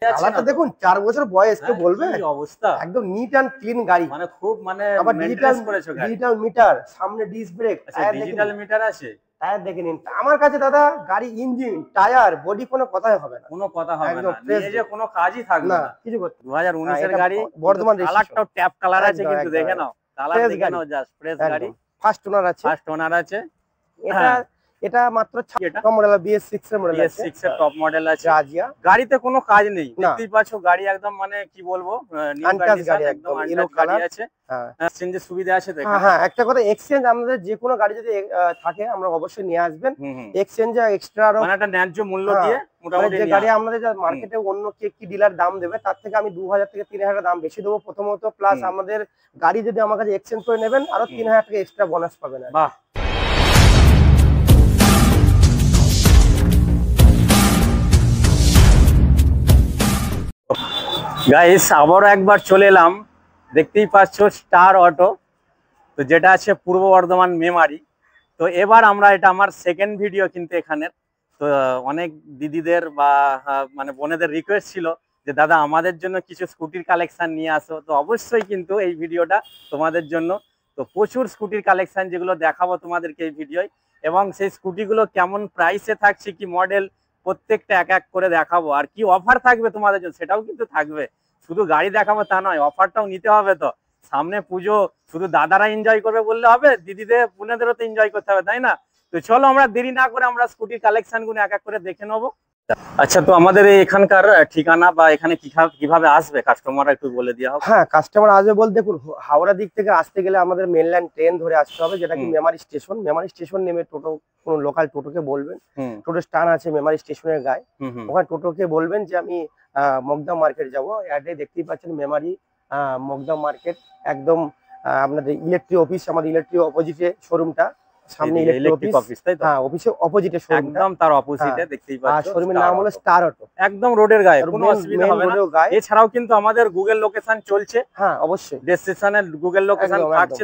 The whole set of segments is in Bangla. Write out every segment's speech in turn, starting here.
কালারটা দেখুন 4 বছর বয়স, কে বলবে কি অবস্থা, একদম নিট এন্ড ক্লিন গাড়ি, মানে খুব মানে আবার মেইনটেনেন্স করেছো গাড়ি। ডিজিটাল মিটার, সামনে ডিস্ক ব্রেক, আচ্ছা ডিজিটাল মিটার আছে, টায়ার দেখে নিন। আমার কাছে দাদা গাড়ি ইঞ্জিন টায়ার বডি কোনো কথাই হবে না, কোনো কথা হবে একদম না, নিয়ে যে কোনো কাজই থাকবে না, না। কিছু করতে 2019 এর গাড়ি, বর্ধমান কালারটাও ট্যাপ কালার আছে, একদম, কিন্তু দেখে নাও কালার দেখে নাও, জাস্ট ফ্রেশ গাড়ি, ফার্স্ট ওনার আছে, ফার্স্ট ওনার আছে। এটা এটা মাত্র টপ মডেল, BS6 এর মডেল আছে, BS6 এর টপ মডেল আছে। রাজিয়া গাড়িতে কোনো কাজ নেই, দেখতেই পাচ্ছ গাড়ি একদম মানে কি বলবো নিউ গাড়ি, একদম ইয়েলো কালার আছে। হ্যাঁ এক্সচেঞ্জের সুবিধা আছে তো এখানে। হ্যাঁ একটা কথা, এক্সচেঞ্জ আমাদের যে কোনো গাড়ি যদি থাকে আমরা অবশ্যই নিয়ে আসবেন, এক্সচেঞ্জ এক্সট্রা মানে একটা ন্যায্য মূল্য দিয়ে মোটামুটি যে গাড়ি আমাদের যা মার্কেটে অন্য কি ডিলার দাম দেবে তার থেকে আমি 2000 থেকে 3000 দাম বেশি দেবো প্রথমত, প্লাস আমাদের গাড়ি যদি আমার কাছে এক্সচেঞ্জ করে নেবেন আরো 3000 টাকা এক্সট্রা বোনাস পাবেন। বাহ, গাইস আবারও একবার চলে এলাম, দেখতেই পাচ্ছ স্টার অটো, তো যেটা আছে পূর্ব বর্ধমান মেমারি। তো এবার আমরা, এটা আমার সেকেন্ড ভিডিও কিন্তু এখানের। তো অনেক দিদিদের বা মানে বোনেদের রিকোয়েস্ট ছিল যে দাদা আমাদের জন্য কিছু স্কুটির কালেকশন নিয়ে আসো, তো অবশ্যই কিন্তু এই ভিডিওটা তোমাদের জন্য। তো প্রচুর স্কুটির কালেকশন যেগুলো দেখাবো তোমাদেরকে এই ভিডিওয়, এবং সেই স্কুটিগুলো কেমন প্রাইসে থাকছে, কি মডেল, প্রত্যেকটা এক এক করে দেখাবো। আর কি অফার থাকবে তোমাদের জন্য সেটাও কিন্তু থাকবে, শুধু গাড়ি দেখাবো তা নয়, অফারটাও নিতে হবে। তো সামনে পুজো, শুধু দাদারা এনজয় করবে বললে হবে, দিদিদের বোনেদেরও তো এনজয় করতে হবে, তাই না? তো চলো আমরা দেরি না করে আমরা স্কুটির কালেকশন গুলো এক এক করে দেখে নেবো। আচ্ছা, তো আমাদের এখানকার ঠিকানা বা এখানে কিভাবে আসবে কাস্টমাররা একটু বলে দেওয়া হবে। হ্যাঁ কাস্টমার আসবে বলতে দেখুন, হাওড়া দিক থেকে আসতে গেলে আমাদের মেনল্যান্ড ট্রেন ধরে আসতে হবে, যেটা কি মেমারি স্টেশন। মেমারি স্টেশন নেমে টোটো, কোনো লোকাল টোটোকে বলবেন, টোটো স্ট্যান্ড আছে মেমারি স্টেশনের গায়ে, ওখানে টোটোকে বলবেন যে আমি মগদা মার্কেট যাবো। অ্যাডে দেখতেই পাচ্ছেন মেমারি মগদা মার্কেট, একদম আপনাদের ইলেকট্রিক অফিস, আমাদের ইলেকট্রিক অপোজিটে শোরুমটা, সামনে ইলেকট্রিক অফিস, তাই তো? হ্যাঁ অফিসের অপোজিটে শোরুম, একদম তার অপোজিটে দেখতেই পাচ্ছ। আর শোরুমের নাম হলো স্টার অটো, একদম রোডের গায়ে, কোনো অসুবিধা হবে না। এছাড়াও কিন্তু আমাদের গুগল লোকেশন চলছে, হ্যাঁ অবশ্যই ডেসক্রিপশনে গুগল লোকেশন থাকছে,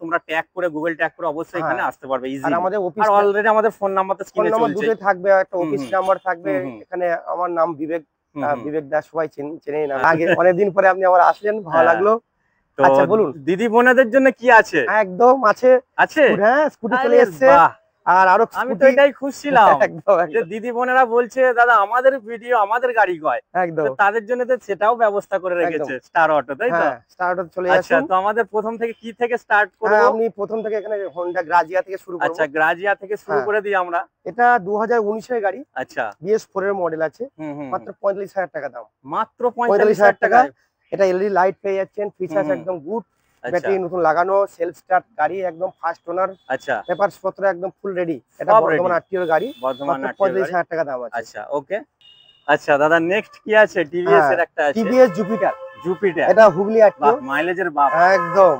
তোমরা ট্যাগ করে, গুগল ট্যাগ করে অবশ্যই এখানে আসতে পারবে ইজি। আর আমাদের অফিস, আর অলরেডি আমাদের ফোন নাম্বার তো স্ক্রিনে চলছে, দুটোই থাকবে, একটা অফিস নাম্বার থাকবে। এখানে আমার নাম বিবেক, বিবেক দাস, সবাই চেনেই না, আগে অনেকদিন পরে আপনি আবার আসলেন, ভালো লাগলো। আচ্ছা বলুন, দিদি বোনেদের জন্য কি আছে? একদম আছে, হ্যাঁ স্কুটি চলে এসেছে। আর আরো আমি তো এটাই খুঁজছিলাম যে দিদি বোনেরা বলছে দাদা আমাদের ভিডিও, আমাদের গাড়ি কয়, একদম তাদের জন্য তো সেটাও ব্যবস্থা করে রেখেছে স্টার অটো, তাই তো? স্টার অটো চলে আসে। আচ্ছা, তো আমাদের প্রথম থেকে কি থেকে স্টার্ট করব? আমি প্রথম থেকে এখানে হোন্ডা গ্রাজিয়া থেকে শুরু করব। আচ্ছা, গ্রাজিয়া থেকে শুরু করে দিই আমরা। এটা 2019 এর গাড়ি, আচ্ছা BS4 এর মডেল আছে, মাত্র 45,000 টাকা দাম, মাত্র 45,000 টাকা। এটা এলইডি লাইট পেয়ে যাচ্ছেন, ফিচারস একদম গুড, ব্যাটারি নতুন লাগানো, সেলফ স্টার্ট গাড়ি, একদম ফার্স্ট ওনার। আচ্ছা, পেপারস পত্র একদম ফুল রেডি। এটা বর্ধমান আরটিওর গাড়ি, বর্ধমান 45,000 টাকা দাম আছে। আচ্ছা ওকে। আচ্ছা দাদা নেক্সট কি আছে? টিভিএস এর একটা আছে, টিভিএস জুপিটার। এটা হুগলি আরটিও, মাইলেজের বাপ, একদম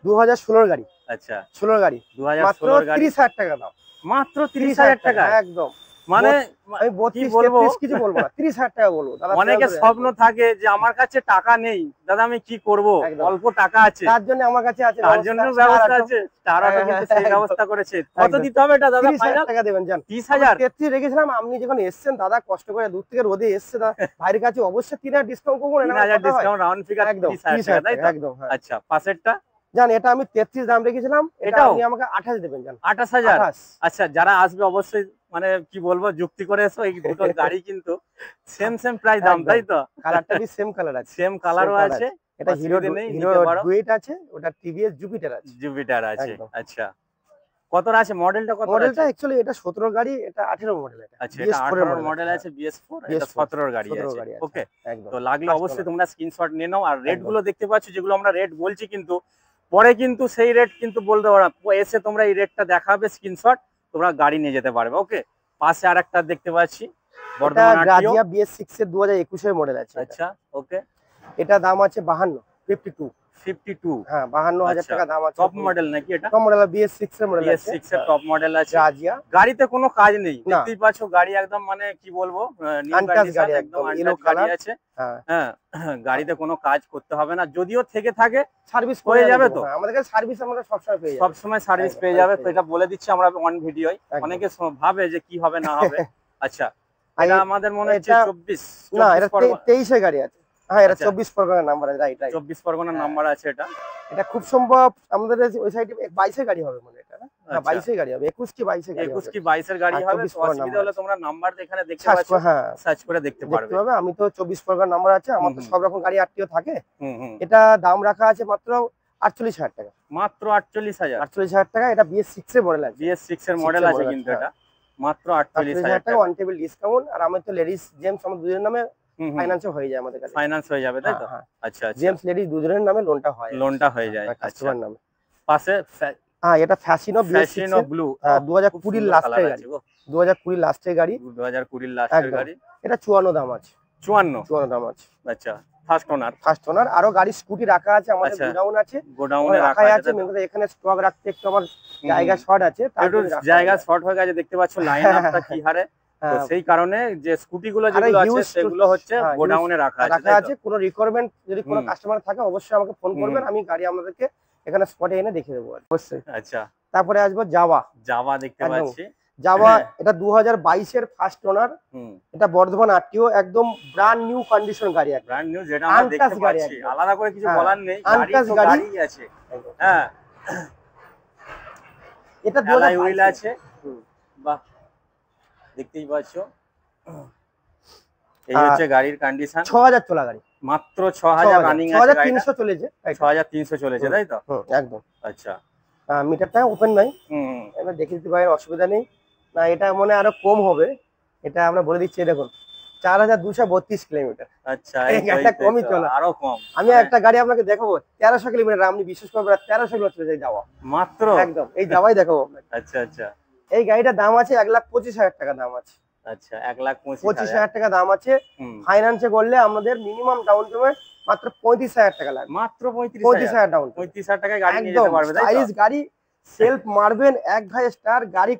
2016 গাড়ি। আচ্ছা 16 গাড়ি, 2016 গাড়ি, 30,000 টাকা দাম, মাত্র 30,000 টাকা। একদম, মানে আমি 32 কিছু বলবো না, 30,000 টাকা বলবো। অনেকে স্বপ্ন থাকে যে আমার কাছে টাকা নেই দাদা, আমি কি করব, অল্প টাকা আছে, তার জন্য আমার কাছে আছে, তার জন্য ব্যবস্থা আছে, স্টার অটো কিন্তু সেই ব্যবস্থা করেছে। কত দিতে হবে এটা দাদা? 30,000 টাকা দেবেন, জান 30,000। 33 রেখেছিলাম, আপনি যখন এসেছেন দাদা কষ্ট করে দূর থেকে রোদে এসেছে, দাদা ভাইয়ের কাছে অবশ্যই 3,000 ডিসকাউন্ট করবো না, 3,000 ডিসকাউন্ট, রাউন্ড ফিগার 30,000 টাকা, তাই তো? একদম। আচ্ছা পাশেরটা জান, এটা আমি 33 দাম রেখেছিলাম, এটা আপনি আমাকে 28 দেবেন, জান 28,000। আচ্ছা, যারা আসবে অবশ্যই মানে কি বলবো, যুক্তি করে এসো, এই দুটো গাড়ি কিন্তু সেম প্রাইস দাম, তাই তো? কালারটা কি সেম কালার আছে, সেম কালারও আছে। এটা হিরো ডুয়েট আছে, ওটা টিভিএস জুপিটার আছে। আচ্ছা, কত আছে মডেলটা? কত মডেলটা অ্যাকচুয়ালি এটা 17 গাড়ি, এটা 18 মডেল। আচ্ছা, এটা 18 মডেল আছে, BS4, এটা 17 গাড়ি আছে। ওকে, তো লাগলে অবশ্যই তোমরা স্ক্রিনশট নিয়ে নাও। আর রেট গুলো দেখতে পাচ্ছ, যেগুলো আমরা রেট বলছি কিন্তু পরে কিন্তু সেই রেট কিন্তু বলতে পারো না, এসে তোমরা এই রেটটা দেখাবে, স্ক্রিনশট, তোমরা গাড়ি নিয়ে যেতে পারবে। ওকে, পাশে আরেকটা দেখতে পাচ্ছি, বর্ধমান গ্রাজিয়া BS6 এর 2021 এর মডেল আছে। আচ্ছা ওকে, এটা দাম আছে 52, হ্যাঁ 52,000 টাকা দাম আছে। টপ মডেল নাকি এটা? টপ মডেল, BS6 এর মডেল আছে, BS6 এর টপ মডেল আছে। রাজিয়া, গাড়িতে কোনো কাজ নেই, দেখতেই পাচ্ছ গাড়ি একদম মানে কি বলবো, নিউ গাড়ি, একদম ইয়েলো কালার আছে। হ্যাঁ, গাড়িতে কোনো কাজ করতে হবে না, যদিও থেকে থাকে সার্ভিস হয়ে যাবে। তো আমাদের কাছে সার্ভিস আমরা সবসময় সার্ভিস পেয়ে যাবে। তো এটা বলে দিচ্ছি আমরা অন ভিডিওয়, অনেকে ভাবে যে কি হবে না হবে। আচ্ছা, এটা আমাদের মনে হচ্ছে 24 না, এটা 23 এর গাড়ি আছে। হ্যাঁ, এটা আচ্ছা। 24 পরগনার নাম্বার আছে, রাইট রাইট। 24 পরগনার নাম্বার আছে এটা। এটা খুব সম্ভব আমাদের ওই সাইডে 22 এর গাড়ি হবে মনে হয় এটা, না? না, আচ্ছা। 22 এর গাড়ি হবে, 21 কি 22 এর গাড়ি 21 হবে। কি 22 এর গাড়ি আর হবে। 24 তো পরগনার অসুবিধা নাম্বার হলে আছে। তোমরা নাম্বার এখানে দেখতে সার্চ পাচ্ছ, করে, হ্যাঁ সার্চ করে দেখতে দেখতে পারবে। পাবে। আমি তো 24 পরগনার নাম্বার আছে, আমার তো হুম, সব রকম গাড়ি আরটিও থাকে। হুম। এটা দাম রাখা আছে মাত্র 48,000 টাকা। মাত্র 48,000। 48,000 টাকা। এটা BS6 এর মডেল আছে। BS6 এর মডেল আছে কিন্তু এটা। মাত্র 48,000 48,000 টাকা, টাকা। One table discount. আর আমার তো লেডিস জেমস, আমার দুজনের নামে ফাইন্যান্সও হয়ে যায় আমাদের কাছে। ফাইনান্স হয়ে যাবে তাই তো? হ্যাঁ, আচ্ছা আচ্ছা। জেমস লেডিস দুজনের নামে লোনটা হয়, লোনটা হয়ে যায়। আচ্ছা। কাস্টমার নামে। পাশে হ্যাঁ, এটা ফ্যাসিনো ফ্যাশন অফ ব্লু। 2020 লাস্টের গাড়ি। 2020 লাস্টের গাড়ি। 2020 লাস্টের একদম। গাড়ি। এটা 54 দাম আছে। 54 দাম আছে। আচ্ছা। First owner. First owner. আরো গাড়ি স্কুটি রাখা আছে, আমাদের আচ্ছা। গোডাউন আছে। গোডাউনে রাখা রাখাই আছে আছে, তাই তো? মেন এখানে স্টক রাখতে একটু আমার জায়গা শর্ট আছে, তার একটু জন্য রাখা জায়গা হয়। শর্ট হয়ে গেছে, দেখতে পাচ্ছ লাইন আপটা কি হারে। তো হ্যাঁ, সেই কারণে যে স্কুটি গুলো আরে যেগুলো আছে huge সেগুলো হচ্ছে হ্যাঁ, গোডাউনে রাখা আছে রাখা তাই তো? আছে। কোনো রিকোয়ারমেন্ট যদি কোনো হুম। কাস্টমার থাকে অবশ্যই আমাকে ফোন করবেন, আমি গাড়ি আপনাদেরকে এখানে স্পটে এনে দেখিয়ে দেবো অবশ্যই। আচ্ছা। তারপরে আসবো জাভা। জাভা দেখতে একদম। পাচ্ছি। জাভা এটা 2022 এর ফার্স্ট ওনার। হুম। এটা বর্ধমান আরটিও, একদম ব্র্যান্ড নিউ কন্ডিশন গাড়ি একদম। ব্র্যান্ড নিউ, যেটা আমরা Untouched দেখতে গাড়ি পাচ্ছি। একদম। আলাদা করে কিছু হ্যাঁ, বলার নেই, গাড়ি Untouched তো গাড়ি। গাড়িই আছে। হ্যাঁ। এটা অ্যালয় হুইল 2022 আছে। বাহ, দেখতেই পাচ্ছ। এই আর হচ্ছে গাড়ির কন্ডিশন। 6000 চলা গাড়ি। মাত্র 6000 রানিং আছে গাড়িটা। 6300 চলেছে। 6300 চলেছে তাই তো? একদম। আচ্ছা। মিটারটা ওপেন নাই, হুম। এবার দেখে দিতে পারেন, অসুবিধা নেই। না, এটা মনে হয় আরো কম হবে। এটা আমরা বলে দিচ্ছি, দেখুন 4232 কিলোমিটার। আচ্ছা, এই গাড়িটা কমই চলে। আরো কম। আমি একটা গাড়ি আপনাকে দেখাবো 1300 কিলোমিটার, আপনি বিশ্বাস করবেন না, 1300 কিলোমিটার চলে যায় যাওয়া মাত্র। একদম। এই যাওয়াই দেখাবো আপনাকে। আচ্ছা আচ্ছা এই গাড়িটার দাম আছে 1,25,000 টাকা দাম আছে। আচ্ছা। 1,25,000। 25,000 টাকা দাম আছে। হুম। ফাইন্যান্সে করলে আমাদের মিনিমাম ডাউন পেমেন্ট মাত্র 35,000 টাকা লাগবে। মাত্র 35,000। 35,000 ডাউন। 35,000 টাকায় গাড়ি নিয়ে একদম যেতে পারবে তাই তো? স্টাইলিশ গাড়ি, সেলফ মারবেন, এক ভাই স্টার গাড়ি,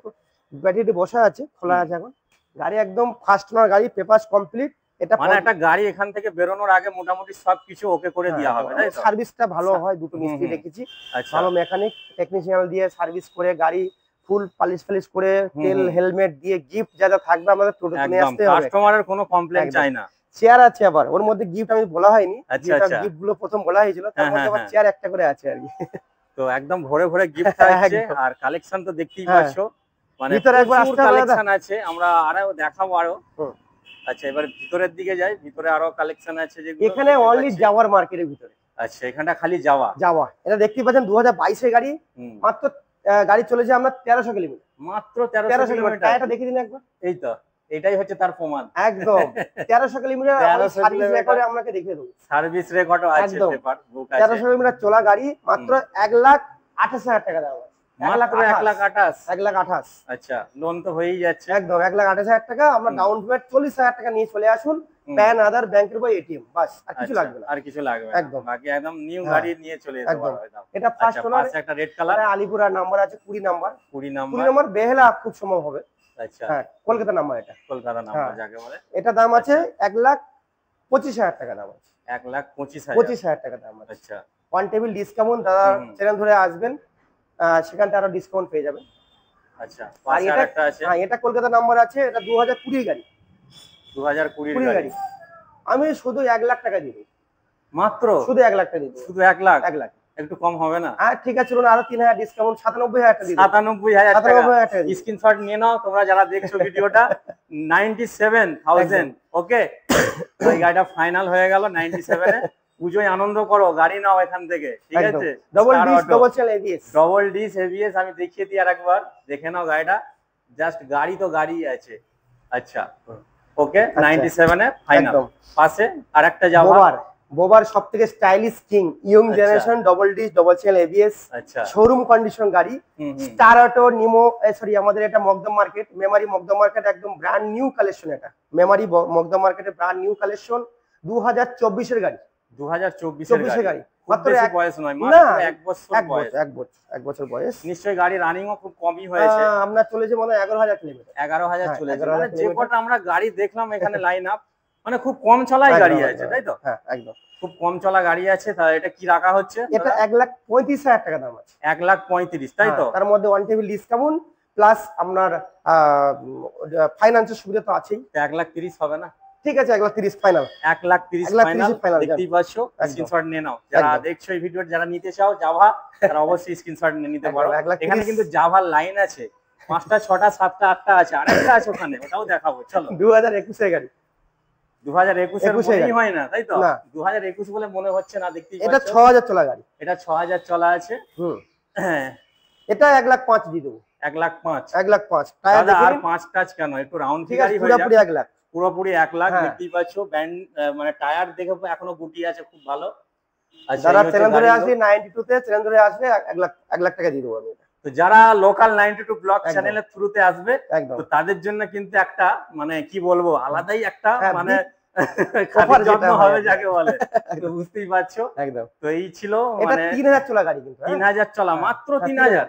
ব্যাটারি বসা আছে, খোলা আছে এখন। গাড়ি একদম ফার্স্ট ওনার গাড়ি, পেপারস কমপ্লিট। এটা মানে একটা গাড়ি এখান থেকে বেরোনোর আগে মোটামুটি সবকিছু ওকে করে দেওয়া হবে তাই তো? সার্ভিসটা ভালো হয়, দুটো মিস্ত্রি রেখেছি, আচ্ছা। ভালো মেকানিক টেকনিশিয়ান দিয়ে সার্ভিস করে গাড়ি ফুল পালিশ ফালিশ করে, তেল হেলমেট দিয়ে, গিফট যা যা থাকবে আমাদের টোটোতে নিয়ে আসতে হবে। কাস্টমারের কোনো কমপ্লেইন চাই না। চেয়ার আছে আবার ওর মধ্যে, গিফট আমি বলা হয়নি, আচ্ছা আচ্ছা। গিফট গুলো প্রথম বলা হয়েছিল, তার মধ্যে আবার চেয়ার একটা করে আছে আর কি। তো একদম ভরে ভরে গিফট থাকছে। আর কালেকশন তো দেখতেই পাচ্ছ, মানে ভিতরে একবার আসতে হবে, কালেকশন আছে, আমরা আরো দেখাবো আরো। আচ্ছা, এবার ভিতরের দিকে যাই। ভিতরে আরো কালেকশন আছে যেগুলো এখানে অনলি জাওয়ার মার্কেটের ভিতরে। আচ্ছা, এখানটা খালি যাওয়া। এটা দেখতেই পাচ্ছেন 2022 এর গাড়ি। মাত্র গাড়ি চলেছে আমরা 1300 কিলোমিটার। মাত্র 1300 কিলোমিটার। টায়ারটা দেখে দিন একবার। এই তো, এটাই হচ্ছে তার প্রমাণ। একদম 1300 কিলোমিটার। 1300 সার্ভিস রেকর্ডে আপনাকে দেখিয়ে দেবো। সার্ভিস রেকর্ডও আছে, পেপার বুক আছে। 1300 কিলোমিটার চলা গাড়ি, মাত্র 1,28,000 টাকা দাম আছে। 1,28,000। 1,28,000। আচ্ছা, লোন তো হয়েই যাচ্ছে। একদম 1,28,000 টাকা। আমরা ডাউন পেমেন্ট 40,000 টাকা নিয়ে চলে আসুন, প্যান, আধার, ব্যাংকের বই, এটিএম, বাস, আর কিছু লাগবে না। আর কিছু লাগবে না। একদম। বাকি একদম নিউ গাড়ি নিয়ে চলে যেতে একদম। পারবে। এটা ফার্স্ট ওনার। পাশে একটা রেড কালার আলিপুরার নাম্বার আছে, 20 নাম্বার। 20 20 নাম্বার। নাম্বার বেহেলা খুব সম্ভব হবে। আচ্ছা। হ্যাঁ, কলকাতা নাম্বার এটা। কলকাতা নাম্বার যাকে বলে। এটা দাম আছে 1,25,000 টাকা দাম আছে। 1,25,000। 25,000 টাকা দাম আছে। আচ্ছা। ওয়ান টেবিল ডিসকাউন্ট, দাদা চ্যানেল ধরে আসবেন, সেখানটা আরো ডিসকাউন্ট পেয়ে যাবেন। আচ্ছা, পাশে আরেকটা আছে। হ্যাঁ, এটা কলকাতা নাম্বার আছে। এটা 2020 গাড়ি। 2020 গাড়ি। আমি শুধু 1 লাখ টাকা দিব। মাত্র শুধু 1 লাখ টাকা দিব। শুধু 1 লাখ? 1 লাখ। একটু কম হবে না? ঠিক আছে, চলুন আরো 3,000 ডিসকাউন্ট, 97,000 টাকা দিব। 97,000 টাকা। 97,000 টাকা। স্ক্রিনশট নিয়ে নাও তোমরা যারা দেখছো ভিডিওটা। 97,000। ওকে, এই গাড়িটা ফাইনাল হয়ে গেল 97 এ। পুজোয় আনন্দ করো, গাড়ি নাও এখান থেকে, ঠিক আছে? Double disc, double channel ABS. Double disc ABS আমি দেখিয়ে দিই আরেকবার, দেখে নাও গাড়িটা। জাস্ট গাড়ি তো গাড়ি আছে। আচ্ছা, ওকে, 97 এ ফাইনাল। পাশে আরেকটা যাওয়া। বোবার সবথেকে stylish king, young generation, double disc, double channel ABS. আচ্ছা। শোরুম কন্ডিশন গাড়ি। স্টার অটো নিমো, সরি আমাদের এটা মগদম মার্কেট, মেমারি মগদম মার্কেট, একদম ব্র্যান্ড নিউ কালেকশন। এটা মেমারি মগদম মার্কেটের ব্র্যান্ড নিউ কালেকশন, 2024 এর গাড়ি। 2024 এর গাড়ি। মাত্র বেশি বয়স নয়, মাত্র 1 বছর বয়স। 1 বছর বয়স। নিশ্চয়ই গাড়ি রানিংও খুব কমই হয়েছে। আমরা চলেছে মনে হয় 11,000 কিলোমিটার। 11,000 চলেছে। মানে যে কটা আমরা গাড়ি দেখলাম এখানে লাইন আপ, মানে খুব কম চলাই গাড়ি আছে তাই তো? হ্যাঁ, একদম খুব কম চলা গাড়ি আছে। তাহলে এটা কি রাখা হচ্ছে? এটা 1,35,000 টাকা দাম আছে। 1,35,000 তাই তো? তার মধ্যে ওয়ান টেবিল ডিসকাউন্ট, প্লাস আপনার ফাইন্যান্সের সুবিধা তো আছেই। 1,30,000 হবে না? ঠিক আছে, 1,30,000 ফাইনাল। 1,30,000 ফাইনাল, দেখতেই পাচ্ছ। স্ক্রিনশট নিয়ে নাও, যারা দেখছো এই ভিডিও, যারা নিতে চাও জাভা, তারা অবশ্যই স্ক্রিনশট নিয়ে নিতে পারো। এখানে কিন্তু জাভার লাইন আছে 5টা 6টা 7টা 8টা আছে, আরেকটা আছে ওখানে, ওটাও দেখাবো। চলো। 2021 এর গাড়ি, 2021 এর মনেই হয় না, তাই তো? 2021 বলে মনে হচ্ছে না, দেখতেই পাচ্ছ। এটা 6000 চলা গাড়ি, এটা 6000 চলা আছে। হ্যাঁ, এটা 1,05,000 দিয়ে দেবো। 1,05,000, 1,05,000 টায়ার দেখুন। আর 5 টাচ কেন, একটু রাউন্ড ফিগারই হয়ে যাবে। পুরোপুরি 1 লাখ, পুরোপুরি 1 লাখ। দেখতেই পাচ্ছ ব্যান্ড, মানে টায়ার দেখে এখনো গুটি আছে, খুব ভালো। আচ্ছা, যারা চ্যানেল ধরে আসবে 92 তে চ্যানেল ধরে আসবে 1 লাখ টাকা দিয়ে দেবো আমি। তো যারা লোকাল 92 ব্লগ চ্যানেলের থ্রুতে আসবে, তো তাদের জন্য কিন্তু একটা, মানে কি বলবো, আলাদাই একটা মানে অফার যত্ন হবে যাকে বলে, তো বুঝতেই পারছো। একদম। তো এই ছিল, মানে 3000 চলা গাড়ি, কিন্তু 3000 চলা, মাত্র 3000।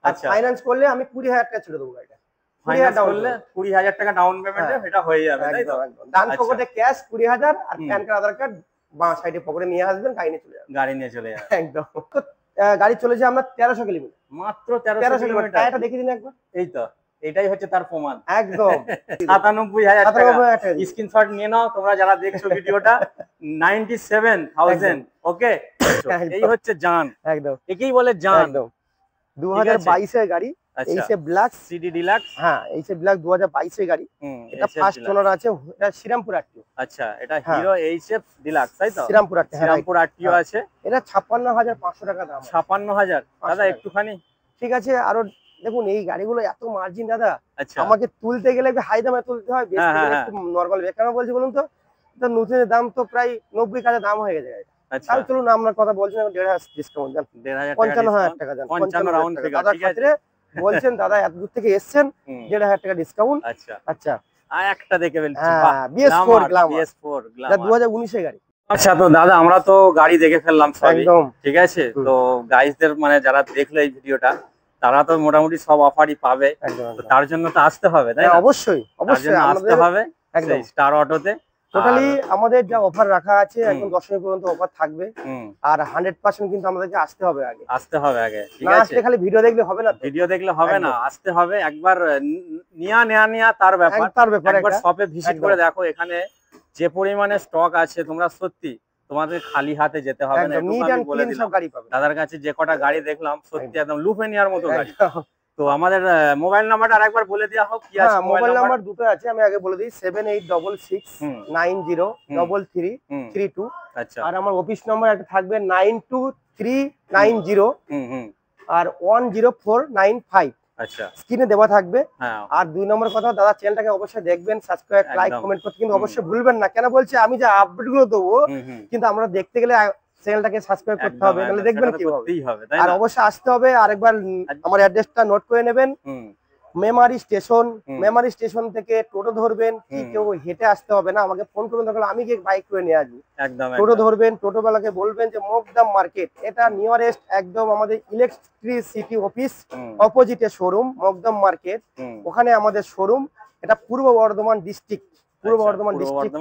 আচ্ছা, ফাইন্যান্স করলে আমি 20,000 টাকা ছেড়ে দেবো গাড়িটা। ফাইন্যান্স করলে 20,000 টাকা ডাউন পেমেন্টে এটা হয়ে যাবে, তাই তো? ডান পকেটে ক্যাশ 20,000 আর প্যান কার্ড আধার কার্ড বাঁ সাইডে পকেটে নিয়ে আসবেন, গাড়ি নিয়ে চলে যাবেন। গাড়ি নিয়ে চলে যাবেন, একদম। গাড়ি চলেছে আমরা 1300 কিলোমিটার, মাত্র 1300 কিলোমিটার। টায়ারটা দেখে দিন একবার। এই তো, এটাই হচ্ছে তার প্রমাণ। একদম। 97,000 টাকা। স্ক্রিনশট নিয়ে নাও তোমরা যারা দেখছো ভিডিওটা। 97,000। ওকে, এই হচ্ছে জান, একদম একেই বলে জান। একদম 2022 এর গাড়ি, এইসে ব্ল্যাক সিডি ডিলাক্স। হ্যাঁ, এইসে ব্ল্যাক 2022 এর গাড়ি। এটা ফার্স্ট ওনার আছে, এটা শ্রীরামপুর আরটিও। আচ্ছা, এটা হিরো এইচএফ ডিলাক্স, তাই তো? শ্রীরামপুর আরটিও, শ্রীরামপুর আরটিও আছে। এটা 56,500 টাকা দাম। 56,000 দাদা, একটুখানি ঠিক আছে। আরো দেখুন, এই গাড়িগুলো এত মার্জিন দাদা, আমাকে তুলতে গেলে হাই দামে তুলতে হয়, বেচতে গেলে একটু নরমাল। কেন বলছি বলুন তো, এটা নতুনের দাম তো প্রায় 90,000 দাম হয়ে গেছে। তাহলে চলুন, আমরা কথা বলছি 1,500 ডিসকাউন্ট দেন, 55,000 টাকা দেন। 55 রাউন্ড ফিগার, ঠিক আছে। বলছেন দাদা এত দূর থেকে এসেছেন, 1,500 টাকা ডিসকাউন্ট। আচ্ছা আচ্ছা, আর একটা দেখে ফেলছি, BS4 গ্ল্যামার, 2019 এর গাড়ি। আচ্ছা, তো দাদা আমরা তো গাড়ি দেখে ফেললাম সবই, ঠিক আছে। তো গাইসদের, মানে যারা দেখলো এই ভিডিওটা, তারা তো মোটামুটি সব অফারই পাবে, তো তার জন্য তো আসতে হবে, তাই না? অবশ্যই অবশ্যই আসতে হবে স্টার অটোতে। টোটালি আমাদের যা অফার রাখা আছে, এখন 10 পর্যন্ত অফার থাকবে, আর 100% কিন্তু আমাদেরকে আসতে হবে আগে, ঠিক আছে। আসলে খালি ভিডিও দেখলে হবে না, ভিডিও দেখলে হবে না, আসতে হবে। একবার নেয়া তার ব্যাপার, একবার শপে ভিজিট করে দেখো, এখানে যে পরিমাণে স্টক আছে, তোমরা সত্যি তোমাদের খালি হাতে যেতে হবে না। আমি বলে দিলাম, দাদার কাছে যে কটা গাড়ি দেখলাম, সত্যি একদম লুফে নেওয়ার মতো গাড়ি। তো আমাদের মোবাইল নাম্বারটা আরেকবার বলে দেওয়া হোক। কি আছে মোবাইল নাম্বার? দুটো আছে, আমি আগে বলে দিই, 7866903332। আচ্ছা, আর আমার অফিস নাম্বার একটা থাকবে 923990 আর 10495। আচ্ছা, স্ক্রিনে দেওয়া থাকবে। আর 2 নম্বর কথা, দাদা চ্যানেলটাকে অবশ্যই দেখবেন, সাবস্ক্রাইব, লাইক, কমেন্ট করতে কিন্তু অবশ্যই ভুলবেন না। কেন বলছি, আমি যে আপডেট গুলো দেবো, কিন্তু আমরা দেখতে গেলে চ্যানেলটাকে সাবস্ক্রাইব করতে হবে, নাহলে দেখবেন কিভাবে। আর অবশ্যই আসতে হবে। আরেকবার আমার অ্যাড্রেসটা নোট করে নেবেন, মেমারি স্টেশন। মেমারি স্টেশন থেকে টোটো ধরবেন, কি কেউ হেঁটে আসতে হবে না, আমাকে ফোন করবেন, তাহলে আমি গিয়ে বাইক করে নিয়ে আসবো। টোটো ধরবেন, টোটোওয়ালাকে বলবেন যে মকদাম মার্কেট, এটা নিয়ারেস্ট একদম আমাদের ইলেকট্রিসিটি অফিস অপোজিটে শোরুম, মকদাম মার্কেট, ওখানে আমাদের শোরুম। এটা পূর্ব বর্ধমান ডিস্ট্রিক্ট, পূর্ব বর্ধমান ডিস্ট্রিক্ট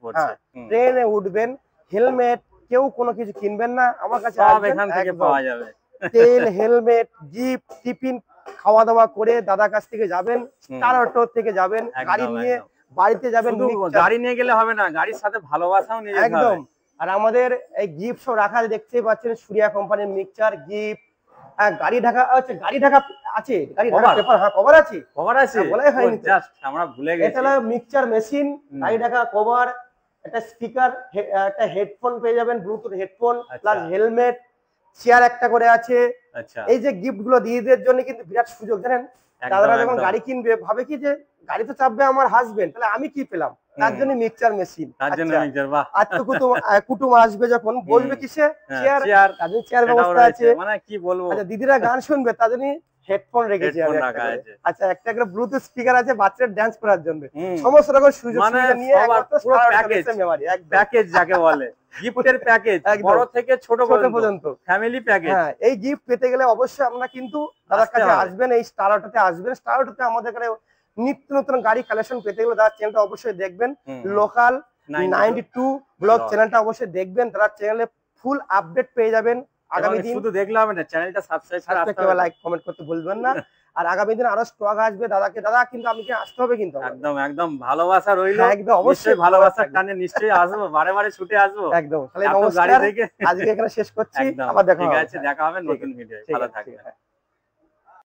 পড়ে। হ্যাঁ, ট্রেনে উঠবেন, হেলমেট, কেউ কোনো কিছু কিনবেন না, আমার কাছে এখান থেকে পাওয়া যাবে। তেল, হেলমেট, জিপ, টিফিন, খাওয়া দাওয়া করে দাদার কাছ থেকে যাবেন, স্টার অটো থেকে যাবেন, গাড়ি নিয়ে বাড়িতে যাবেন। গাড়ি নিয়ে গেলে হবে না, গাড়ির সাথে ভালোবাসাও নিয়ে যেতে হবে। একদম। আর আমাদের এই গিফট সব রাখা দেখতেই পাচ্ছেন, সূর্যা কোম্পানির মিক্সচার, গিফট, গাড়ি ঢাকা আছে, গাড়ি ঢাকা আছে, গাড়ি ঢাকা পেপার, হ্যাঁ কভার আছে, বলাই হয়নি, জাস্ট আমরা ভুলে গেছি। এটা হলো মিক্সচার মেশিন, গাড়ি ঢাকা কভার, একটা স্পিকার, একটা হেডফোন পেয়ে যাবেন, Bluetooth headphone, plus helmet, chair একটা করে আছে। আচ্ছা, এই যে গিফট গুলো দিদিদের জন্য কিন্তু বিরাট সুযোগ, জানেন। দাদারা যখন গাড়ি কিনবে, ভাবে কি যে গাড়ি তো চাপবে আমার হাজবেন্ড, তাহলে আমি কি পেলাম, তার জন্য মিক্সচার মেশিন। আর তো কুটুম আসবে যখন, বলবে কিসে, চেয়ার, তাদের চেয়ার ব্যবস্থা আছে। মানে কি বলবো, আচ্ছা, দিদিরা গান শুনবে, তার জন্য হেডফোন রেখেছি আমি। আচ্ছা, একটা করে ব্লুটুথ স্পিকার আছে বাচ্চাদের ডান্স করার জন্য। সমস্ত রকম সুযোগ সুবিধা নিয়ে প্যাকেজ যাকে বলে, গিফটের প্যাকেজ, বড় থেকে ছোট পর্যন্ত ফ্যামিলি প্যাকেজ। হ্যাঁ, এই গিফট পেতে গেলে অবশ্যই আমরা কিন্তু দাদার কাছে আসবেন, এই স্টার অটোতে আসবেন। স্টার অটোতে আমাদের কাছে নিত্য নতুন গাড়ি কালেকশন পেতে গেলে দাদার চ্যানেলটা অবশ্যই দেখবেন, লোকাল 92 ব্লগ চ্যানেলটা অবশ্যই দেখবেন। দাদার চ্যানেলে ফুল আপডেট পেয়ে যাবেন। আগামী দিন শুধু দেখলে হবে না, চ্যানেলটা সাবস্ক্রাইব করে আসতে হবে, লাইক কমেন্ট করতে ভুলবেন না। আর আগামী দিন আরো স্টক আসবে দাদাকে, দাদা কিন্তু আমাকে আসতে হবে কিন্তু একদম একদম ভালোবাসা রইলো, একদম অবশ্যই ভালোবাসার টানে নিশ্চয়ই আসবো, বারে বারে ছুটে আসবো একদম। তাহলে নমস্কার, আজকে এখানে শেষ করছি, আবার দেখা হবে, ঠিক আছে, দেখা হবে নতুন ভিডিও, ভালো থাকবেন।